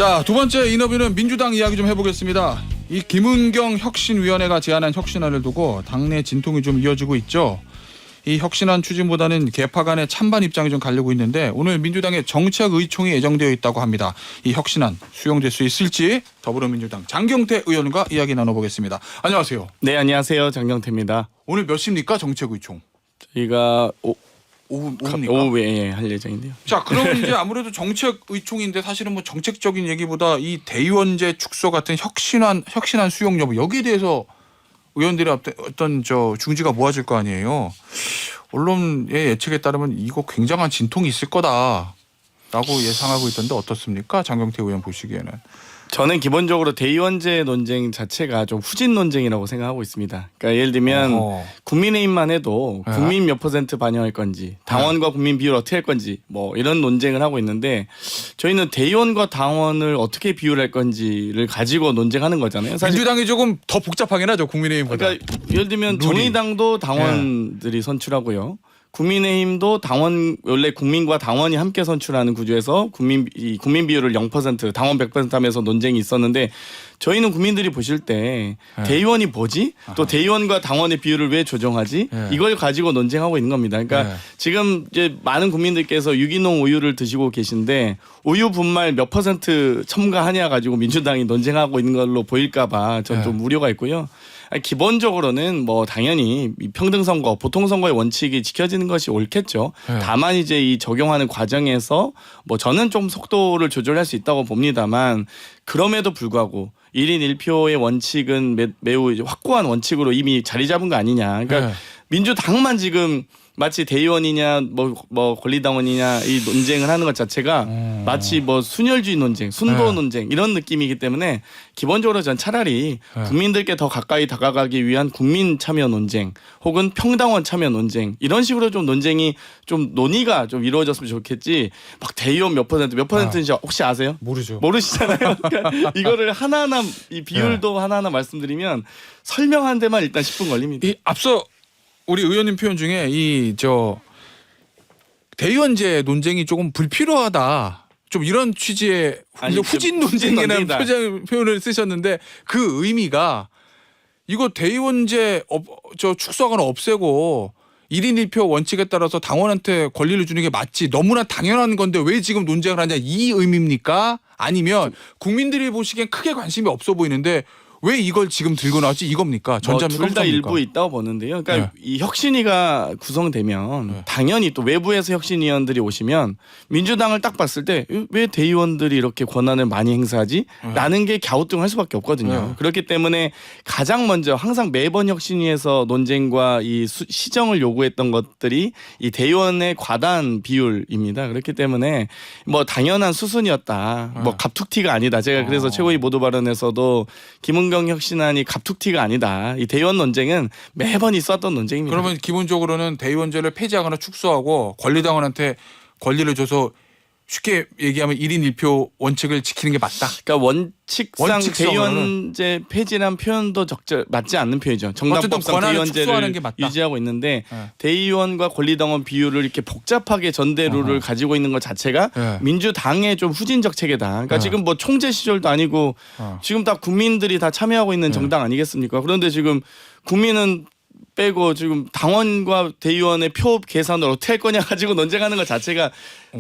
자, 두 번째 인터뷰는 민주당 이야기 좀 해보겠습니다. 이 김은경 혁신위원회가 제안한 혁신안을 두고 당내 진통이 좀 이어지고 있죠. 이 혁신안 추진보다는 개파 간의 찬반 입장이 좀 갈리고 있는데 오늘 민주당의 정책의총이 예정되어 있다고 합니다. 이 혁신안 수용될 수 있을지 더불어민주당 장경태 의원과 이야기 나눠보겠습니다. 안녕하세요. 네, 안녕하세요. 장경태입니다. 오늘 몇 시입니까 정책의총? 저희가 오후입니까? 오후에 할 예정인데요. 자, 그러면 이제 아무래도 정책의총인데 사실은 뭐 정책적인 얘기보다 이 대의원제 축소 같은 혁신안 수용 여부 여기에 대해서 의원들의 어떤 중지가 모아질 거 아니에요. 언론의 예측에 따르면 이거 굉장한 진통이 있을 거다라고 예상하고 있던데 어떻습니까? 장경태 의원 보시기에는. 저는 기본적으로 대의원제 논쟁 자체가 좀 후진 논쟁이라고 생각하고 있습니다. 그러니까 예를 들면 국민의힘만 해도 국민 몇 % 반영할 건지 당원과 국민 비율 어떻게 할 건지 뭐 이런 논쟁을 하고 있는데 저희는 대의원과 당원을 어떻게 비율할 건지를 가지고 논쟁하는 거잖아요. 사실 민주당이 조금 더 복잡하긴 하죠. 국민의힘보다. 그러니까 예를 들면 정의당도 당원들이 선출하고요. 국민의힘도 당원 원래 국민과 당원이 함께 선출하는 구조에서 국민 비율을 0% 당원 100% 하면서 논쟁이 있었는데 저희는 국민들이 보실 때 대의원이 뭐지? 또 대의원과 당원의 비율을 왜 조정하지? 이걸 가지고 논쟁하고 있는 겁니다. 그러니까 지금 이제 많은 국민들께서 유기농 우유를 드시고 계신데 우유 분말 몇 % 첨가하냐 가지고 민주당이 논쟁하고 있는 걸로 보일까 봐 전 좀 우려가 있고요. 기본적으로는 뭐 당연히 평등선거, 보통선거의 원칙이 지켜지는 것이 옳겠죠. 다만 이제 이 적용하는 과정에서 뭐 저는 좀 속도를 조절할 수 있다고 봅니다만 그럼에도 불구하고 1인 1표의 원칙은 매우 확고한 원칙으로 이미 자리 잡은 거 아니냐. 그러니까 민주당만 지금 마치 대의원이냐 뭐 권리당원이냐 이 논쟁을 하는 것 자체가 마치 뭐 순혈주의 논쟁, 순도 논쟁 이런 느낌이기 때문에 기본적으로 전 차라리 국민들께 더 가까이 다가가기 위한 국민 참여 논쟁 혹은 평당원 참여 논쟁 이런 식으로 좀 논쟁이 좀 논의가 좀 이루어졌으면 좋겠지 막 대의원 몇 %인지 혹시 아세요? 모르시잖아요. 그러니까 이거를 하나하나 이 비율도 하나하나 말씀드리면 설명하는 데만 일단 10분 걸립니다. 이 앞서 우리 의원님 표현 중에 대의원제 논쟁이 조금 불필요하다. 좀 이런 취지의 후진 논쟁이라는 표현을 쓰셨는데 그 의미가 이거 대의원제 축소하거나 없애고 1인 1표 원칙에 따라서 당원한테 권리를 주는 게 맞지 너무나 당연한 건데 왜 지금 논쟁을 하냐 이 의미입니까? 아니면 국민들이 보시기엔 크게 관심이 없어 보이는데 왜 이걸 지금 들고 나왔지 이겁니까? 전자입니까? 둘 다 일부 있다고 보는데요. 그러니까 이 혁신위가 구성되면 당연히 또 외부에서 혁신위원들이 오시면 민주당을 딱 봤을 때 왜 대의원들이 이렇게 권한을 많이 행사하지? 라는 게 갸우뚱할 수밖에 없거든요. 그렇기 때문에 가장 먼저 항상 매번 혁신위에서 논쟁과 이 시정을 요구했던 것들이 이 대의원의 과다한 비율입니다. 그렇기 때문에 뭐 당연한 수순이었다. 뭐 갑툭튀가 아니다. 제가 그래서 최고위 모두 발언에서도 김은경 혁신안이 갑툭튀가 아니다. 이 대의원 논쟁은 매번 있었던 논쟁입니다. 그러면 기본적으로는 대의원제를 폐지하거나 축소하고 권리당원한테 권리를 줘서 쉽게 얘기하면 1인 1표 원칙을 지키는 게 맞다. 그러니까 원칙상 대의원제 폐지란 표현도 맞지 않는 표현이죠. 정당법상 대의원제를 유지하고 있는데 대의원과 권리당원 비율을 이렇게 복잡하게 전대 룰을 가지고 있는 것 자체가 민주당의 좀 후진적 체계다. 그러니까 지금 뭐 총재 시절도 아니고 지금 다 국민들이 다 참여하고 있는 정당 아니겠습니까? 그런데 지금 국민은 빼고 지금 당원과 대의원의 표 계산을 어떻게 할 거냐 가지고 논쟁하는 것 자체가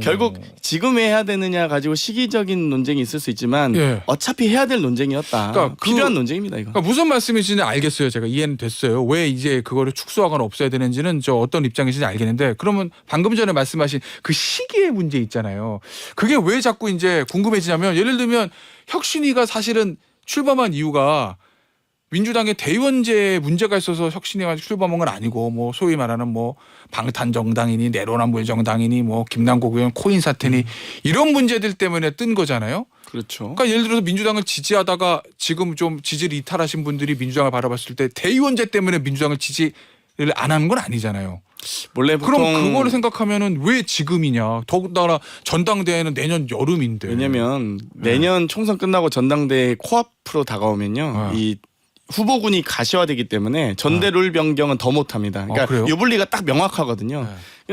결국 지금 왜 해야 되느냐 가지고 시기적인 논쟁이 있을 수 있지만 어차피 해야 될 논쟁이었다. 그러니까 필요한 논쟁입니다. 이거. 그러니까 무슨 말씀이신지 알겠어요. 제가 이해는 됐어요. 왜 이제 그거를 축소하거나 없애야 되는지는 어떤 입장이신지 알겠는데 그러면 방금 전에 말씀하신 그 시기의 문제 있잖아요. 그게 왜 자꾸 이제 궁금해지냐면 예를 들면 혁신위가 사실은 출범한 이유가 민주당의 대의원제 문제가 있어서 혁신위가 출범한 건 아니고 뭐 소위 말하는 뭐 방탄정당이니 내로남불 정당이니 뭐 김남국 의원 코인 사태니 이런 문제들 때문에 뜬 거잖아요. 그렇죠. 그러니까 예를 들어서 민주당을 지지하다가 지금 좀 지지를 이탈하신 분들이 민주당을 바라봤을 때 대의원제 때문에 민주당을 지지를 안 하는 건 아니잖아요. 원래 그럼 그거를 생각하면은 왜 지금이냐? 더군다나 전당대회는 내년 여름인데. 왜냐하면 내년 총선 끝나고 전당대회 코앞으로 다가오면요. 이 후보군이 가시화되기 때문에 전대 룰 변경은 더 못합니다. 그러니까 유불리가 딱 명확하거든요.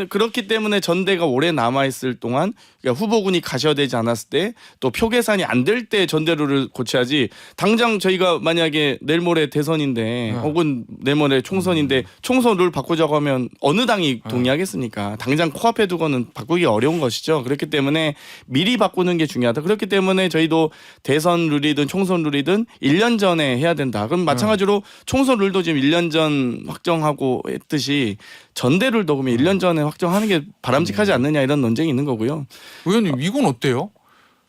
그렇기 때문에 전대가 오래 남아 있을 동안 그러니까 후보군이 가셔되지 않았을 때 또 표 계산이 안 될 때 전대룰을 고쳐야지 당장 저희가 만약에 내일 모레 대선인데 혹은 내일 모레 총선인데 총선 룰 바꾸자고 하면 어느 당이 동의하겠습니까? 당장 코앞에 두고는 바꾸기 어려운 것이죠. 그렇기 때문에 미리 바꾸는 게 중요하다. 그렇기 때문에 저희도 대선 룰이든 총선 룰이든 1년 전에 해야 된다. 그럼 마찬가지로 총선 룰도 지금 1년 전 확정하고 했듯이 전대룰도 그러면 1년 전에 확정하는 게 바람직하지 않느냐 이런 논쟁이 있는 거고요. 의원님 이건 어때요?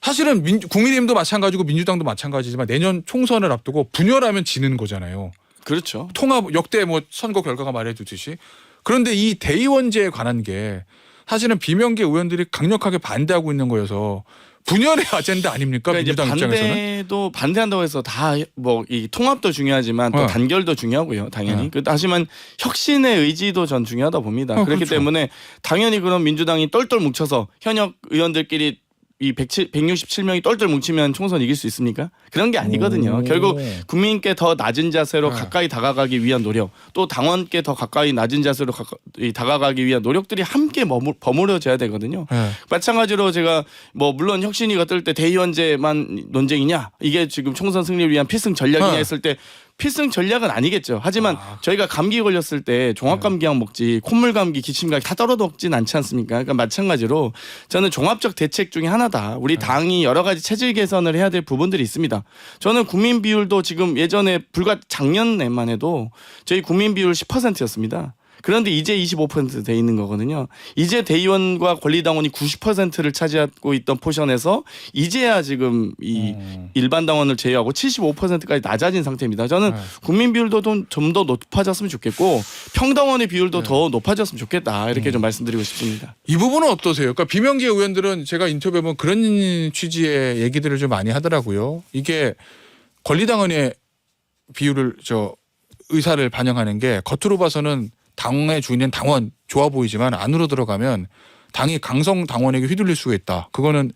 사실은 국민의힘도 마찬가지고 민주당도 마찬가지지만 내년 총선을 앞두고 분열하면 지는 거잖아요. 그렇죠. 통합 역대 뭐 선거 결과가 말해주듯이. 그런데 이 대의원제에 관한 게 사실은 비명계 의원들이 강력하게 반대하고 있는 거여서 분열의 아젠다 아닙니까? 그러니까 민주당 이제 입장에서는. 반대도 반대한다고 해서 다 뭐 이 통합도 중요하지만 또 단결도 중요하고요. 당연히. 하지만 혁신의 의지도 전 중요하다 봅니다. 그렇기 그렇죠. 때문에 당연히 그럼 민주당이 똘똘 뭉쳐서 현역 의원들끼리 이 167명이 똘똘 뭉치면 총선 이길 수 있습니까? 그런 게 아니거든요. 결국 국민께 더 낮은 자세로 가까이 다가가기 위한 노력, 또 당원께 더 가까이 낮은 자세로 다가가기 위한 노력들이 함께 버무려져야 되거든요. 마찬가지로 제가 뭐 물론 혁신위가 뜰 때 대의원제만 논쟁이냐, 이게 지금 총선 승리를 위한 필승 전략이냐 했을 때 필승 전략은 아니겠죠. 하지만 저희가 감기 걸렸을 때 종합감기약 먹지 콧물 감기, 기침 감기 다 떨어먹진 않지 않습니까? 그러니까 마찬가지로 저는 종합적 대책 중에 하나다. 우리 당이 여러 가지 체질 개선을 해야 될 부분들이 있습니다. 저는 국민 비율도 지금 예전에 불과 작년에만 해도 저희 국민 비율 10%였습니다. 그런데 이제 25% 돼 있는 거거든요. 이제 대의원과 권리당원이 90%를 차지하고 있던 포션에서 이제야 지금 이 일반 당원을 제외하고 75%까지 낮아진 상태입니다. 저는 국민 비율도 좀 더 높아졌으면 좋겠고 평당원의 비율도 더 높아졌으면 좋겠다. 이렇게 좀 말씀드리고 싶습니다. 이 부분은 어떠세요? 그러니까 비명계 의원들은 제가 인터뷰해보면 그런 취지의 얘기들을 좀 많이 하더라고요. 이게 권리당원의 비율을 의사를 반영하는 게 겉으로 봐서는 당의 주인은 당원 좋아 보이지만 안으로 들어가면 당이 강성 당원에게 휘둘릴 수가 있다. 그거는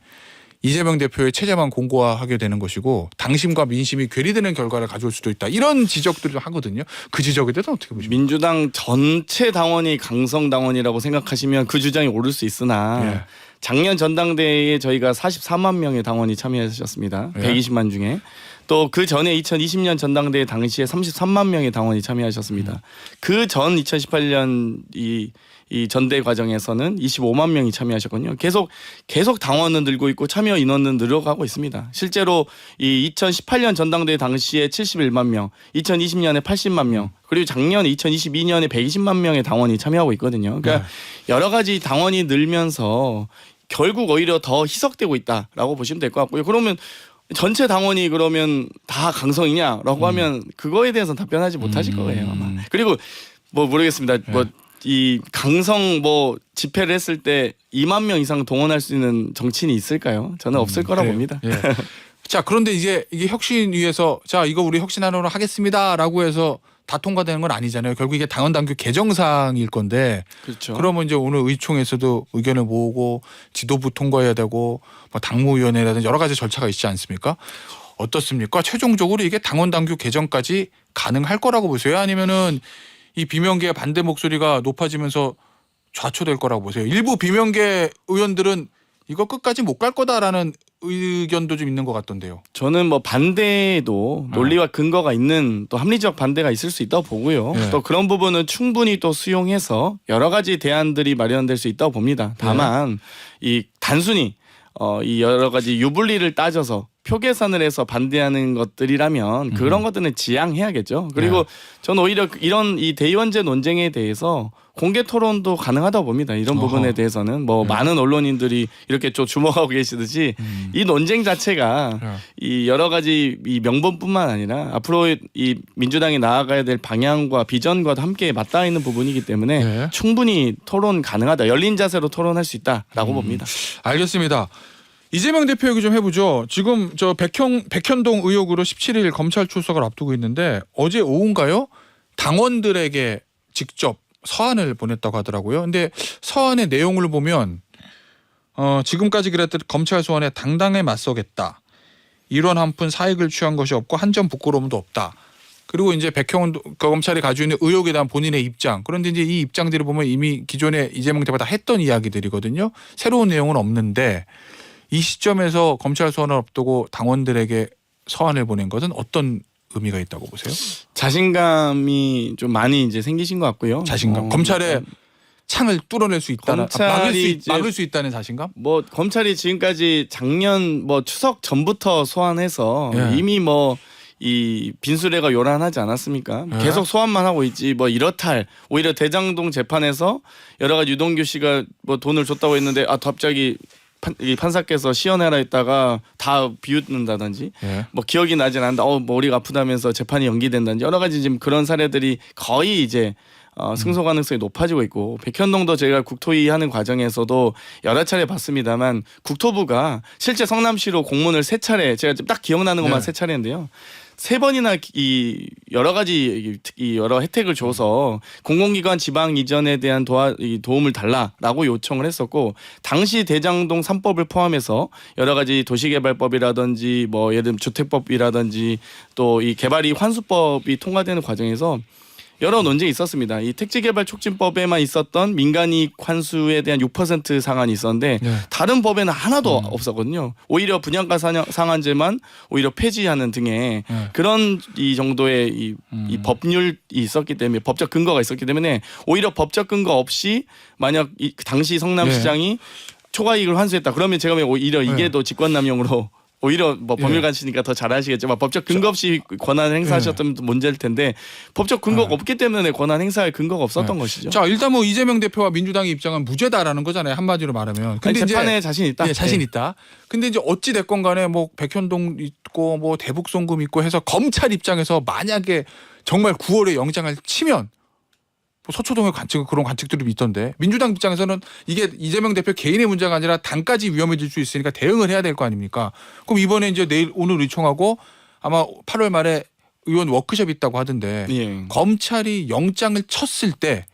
이재명 대표의 체제만 공고화하게 되는 것이고 당심과 민심이 괴리되는 결과를 가져올 수도 있다. 이런 지적들을 하거든요. 그 지적에 대해서 어떻게 보십니까? 민주당 전체 당원이 강성 당원이라고 생각하시면 그 주장이 옳을 수 있으나 작년 전당대회에 저희가 44만 명의 당원이 참여하셨습니다. 120만 중에. 또 그 전에 2020년 전당대회 당시에 33만 명의 당원이 참여하셨습니다. 그 전 2018년 이 전대 과정에서는 25만 명이 참여하셨거든요. 계속 당원은 늘고 있고 참여 인원은 늘어가고 있습니다. 실제로 이 2018년 전당대회 당시에 71만 명, 2020년에 80만 명, 그리고 작년 2022년에 120만 명의 당원이 참여하고 있거든요. 그러니까 여러 가지 당원이 늘면서 결국 오히려 더 희석되고 있다라고 보시면 될 것 같고요. 그러면 전체 당원이 그러면 다 강성이냐라고 하면 그거에 대해서는 답변하지 못하실 거예요 아마. 그리고 뭐 모르겠습니다. 뭐 이 강성 뭐 집회를 했을 때 2만 명 이상 동원할 수 있는 정치인이 있을까요? 저는 없을 거라 봅니다. 자, 그런데 이게 혁신위에서 자 이거 우리 혁신하러 하겠습니다라고 해서 다 통과되는 건 아니잖아요. 결국 이게 당원 당규 개정사항일 건데. 그렇죠. 그러면 이제 오늘 의총에서도 의견을 모으고 지도부 통과해야 되고 뭐 당무위원회라든지 여러 가지 절차가 있지 않습니까? 어떻습니까? 최종적으로 이게 당원 당규 개정까지 가능할 거라고 보세요? 아니면은 이 비명계의 반대 목소리가 높아지면서 좌초될 거라고 보세요? 일부 비명계 의원들은 이거 끝까지 못 갈 거다라는 의견도 좀 있는 것 같던데요. 저는 뭐 반대에도 논리와 근거가 있는 또 합리적 반대가 있을 수 있다고 보고요. 또 그런 부분은 충분히 또 수용해서 여러 가지 대안들이 마련될 수 있다고 봅니다. 다만 이 단순히 이 여러 가지 유불리를 따져서 표 계산을 해서 반대하는 것들이라면 그런 것들은 지양해야겠죠. 그리고 저는 오히려 이런 이 대의원제 논쟁에 대해서 공개 토론도 가능하다고 봅니다. 이런 부분에 대해서는 뭐 많은 언론인들이 이렇게 좀 주목하고 계시듯이 이 논쟁 자체가 이 여러 가지 이 명분뿐만 아니라 앞으로 이 민주당이 나아가야 될 방향과 비전과도 함께 맞닿아 있는 부분이기 때문에 충분히 토론 가능하다. 열린 자세로 토론할 수 있다라고 봅니다. 알겠습니다. 이재명 대표 얘기 좀 해보죠. 지금 저 백현동 의혹으로 17일 검찰 출석을 앞두고 있는데 어제 오후인가요? 당원들에게 직접 서한을 보냈다고 하더라고요. 근데 서한의 내용을 보면 지금까지 그랬듯 검찰 소환에 당당히 맞서겠다. 일원 한 푼 사익을 취한 것이 없고 한 점 부끄러움도 없다. 그리고 이제 백형원 검찰이 가지고 있는 의혹에 대한 본인의 입장. 그런데 이제 이 입장들을 보면 이미 기존에 이재명 대표가 다 했던 이야기들이거든요. 새로운 내용은 없는데 이 시점에서 검찰 소환을 앞두고 당원들에게 서한을 보낸 것은 어떤 의미가 있다고 보세요? 자신감이 좀 많이 이제 생기신 것 같고요. 자신감. 검찰의 창을 뚫어낼 수 있다는 막을 수 있다는 자신감? 뭐 검찰이 지금까지 작년 뭐 추석 전부터 소환해서 예. 이미 뭐 이 빈수레가 요란하지 않았습니까? 예. 계속 소환만 하고 있지 뭐 이렇다 오히려 대장동 재판에서 여러 가지 유동규 씨가 뭐 돈을 줬다고 했는데 갑자기 이 판사께서 시연해라 했다가 다 비웃는다든지 예. 뭐 기억이 나진 않는다. 머리가 아프다면서 재판이 연기된다든지 여러 가지 지금 그런 사례들이 거의 이제 승소 가능성이 높아지고 있고 백현동도 제가 국토위 하는 과정에서도 여러 차례 봤습니다만 국토부가 실제 성남시로 공문을 3차례 제가 지금 딱 기억나는 것만 네. 3차례인데요. 3번이나 이 여러 가지 이 여러 혜택을 줘서 공공기관 지방 이전에 대한 도움을 달라라고 요청을 했었고 당시 대장동 3법을 포함해서 여러 가지 도시개발법이라든지 뭐 예를 들면 주택법이라든지 또 이 개발이 환수법이 통과되는 과정에서 여러 논쟁이 있었습니다. 이 택지개발촉진법에만 있었던 민간이익 환수에 대한 6% 상한이 있었는데 네. 다른 법에는 하나도 없었거든요. 오히려 분양가 상한제만 오히려 폐지하는 등의 네. 그런 이 정도의 이 법률이 있었기 때문에 법적 근거가 있었기 때문에 오히려 법적 근거 없이 만약 당시 성남시장이 초과이익을 환수했다. 그러면 제가 오히려 이게 더 직권남용으로 오히려 뭐 법률가시니까 더 잘 아시겠지만 법적 근거 없이 권한을 행사하셨던 문제일 텐데 법적 근거가 없기 때문에 권한 행사할 근거가 없었던 것이죠. 자 일단 뭐 이재명 대표와 민주당의 입장은 무죄다라는 거잖아요. 한마디로 말하면. 근데 재판에 자신 있다. 예, 자신 있다. 근데 이제 어찌 됐건 간에 뭐 백현동 있고 뭐 대북송금 있고 해서 검찰 입장에서 만약에 정말 9월에 영장을 치면 뭐 서초동의 관측 그런 관측들이 있던데 민주당 입장에서는 이게 이재명 대표 개인의 문제가 아니라 당까지 위험해질 수 있으니까 대응을 해야 될 거 아닙니까? 그럼 이번에 이제 오늘 의총하고 아마 8월 말에 의원 워크숍이 있다고 하던데 예. 검찰이 영장을 쳤을 때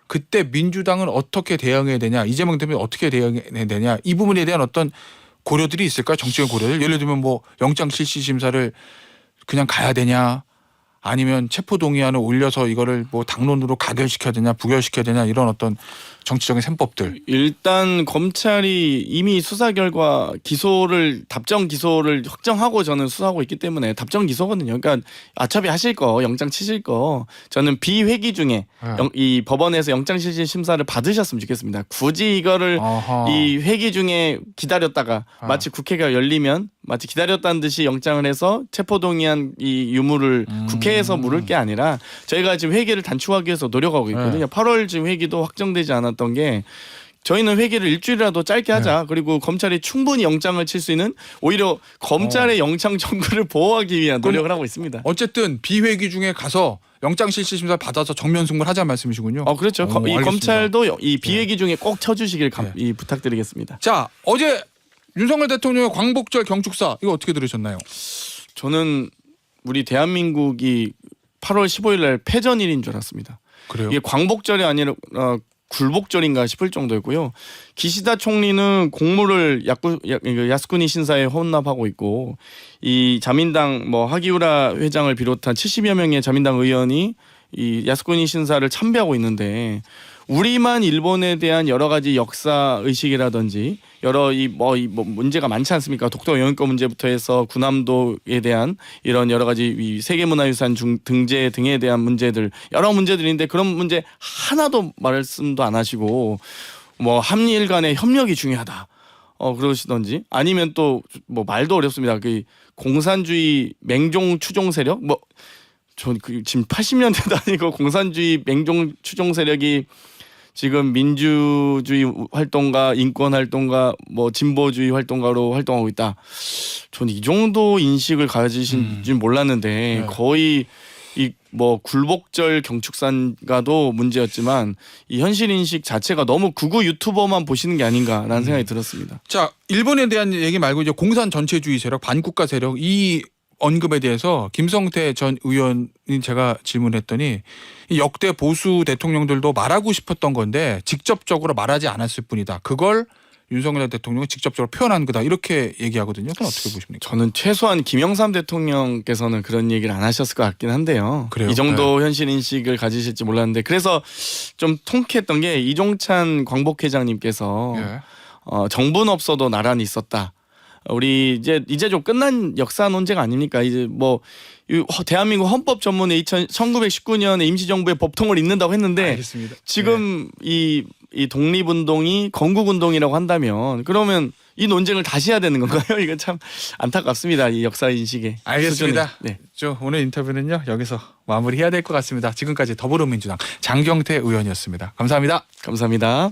그때 민주당은 어떻게 대응해야 되냐, 이재명 대표는 어떻게 대응해야 되냐 이 부분에 대한 어떤 고려들이 있을까요? 정치적 고려들. 예를 들면 뭐 영장 실시 심사를 그냥 가야 되냐? 아니면 체포동의안을 올려서 이거를 뭐 당론으로 가결시켜야 되냐 부결시켜야 되냐 이런 어떤 정치적인 셈법들. 일단 검찰이 이미 수사 결과 답정 기소를 확정하고 저는 수사하고 있기 때문에 답정 기소거든요. 그러니까 어차피 하실 거 영장 치실 거 저는 비회기 중에 이 법원에서 영장 실시 심사를 받으셨으면 좋겠습니다. 굳이 이거를 이 회기 중에 기다렸다가 마치 국회가 열리면 마치 기다렸다는 듯이 영장을 해서 체포동의안 이 유무를 국회에서 물을 게 아니라 저희가 지금 회기를 단축하기 위해서 노력하고 있거든요. 8월 지금 회기도 확정되지 않았던 게 저희는 회기를 일주일이라도 짧게 하자. 그리고 검찰이 충분히 영장을 칠 수 있는 오히려 검찰의 영장 청구를 보호하기 위한 노력을 하고 있습니다. 어쨌든 비회기 중에 가서 영장 실시 심사 받아서 정면 승부하자는 말씀이시군요. 그렇죠. 이 알겠습니다. 검찰도 이 비회기 중에 꼭 쳐주시길 부탁드리겠습니다. 자 어제 윤석열 대통령의 광복절 경축사 이거 어떻게 들으셨나요? 저는 우리 대한민국이 8월 15일 날 패전일인 줄 알았습니다. 그래요? 이게 광복절이 아니라 굴복절인가 싶을 정도였고요. 기시다 총리는 공무를 야스쿠니 신사에 혼납하고 있고 이 자민당 뭐 하기우라 회장을 비롯한 70여 명의 자민당 의원이 이 야스쿠니 신사를 참배하고 있는데 우리만 일본에 대한 여러 가지 역사 의식이라든지 여러 뭐 문제가 많지 않습니까? 독도 영유권 문제부터 해서 군함도에 대한 이런 여러 가지 이 세계문화유산 등재 등에 대한 문제들 여러 문제들인데 그런 문제 하나도 말씀도 안 하시고 뭐 한일 간의 협력이 중요하다. 그러시던지 아니면 또 뭐 말도 어렵습니다. 그 공산주의 맹종 추종 세력 전 지금 80년대도 아니고 공산주의 맹종 추종 세력이 지금 민주주의 활동가, 인권 활동가, 뭐 진보주의 활동가로 활동하고 있다. 저는 이 정도 인식을 가지신 줄 몰랐는데 거의 이 뭐 굴복절 경축산가도 문제였지만 이 현실 인식 자체가 너무 극우 유튜버만 보시는 게 아닌가라는 생각이 들었습니다. 자 일본에 대한 얘기 말고 이제 공산 전체주의 세력, 반국가 세력 이 언급에 대해서 김성태 전 의원이 제가 질문했더니 역대 보수 대통령들도 말하고 싶었던 건데 직접적으로 말하지 않았을 뿐이다. 그걸 윤석열 대통령이 직접적으로 표현한 거다 이렇게 얘기하거든요. 그건 어떻게 보십니까? 저는 최소한 김영삼 대통령께서는 그런 얘기를 안 하셨을 것 같긴 한데요. 그래요? 이 정도 현실 인식을 가지실지 몰랐는데 그래서 좀 통쾌했던 게 이종찬 광복회장님께서 예. 정부는 없어도 나란히 있었다. 우리 이제 좀 끝난 역사 논쟁 아닙니까? 이제 뭐 대한민국 헌법 전문에 1919년에 임시정부의 법통을 잇는다고 했는데 알겠습니다. 지금 이 독립운동이 건국운동이라고 한다면 그러면 이 논쟁을 다시 해야 되는 건가요? 이거 참 안타깝습니다. 이 역사 인식에. 알겠습니다. 수준이. 네. 저 오늘 인터뷰는요 여기서 마무리해야 될 것 같습니다. 지금까지 더불어민주당 장경태 의원이었습니다. 감사합니다. 감사합니다.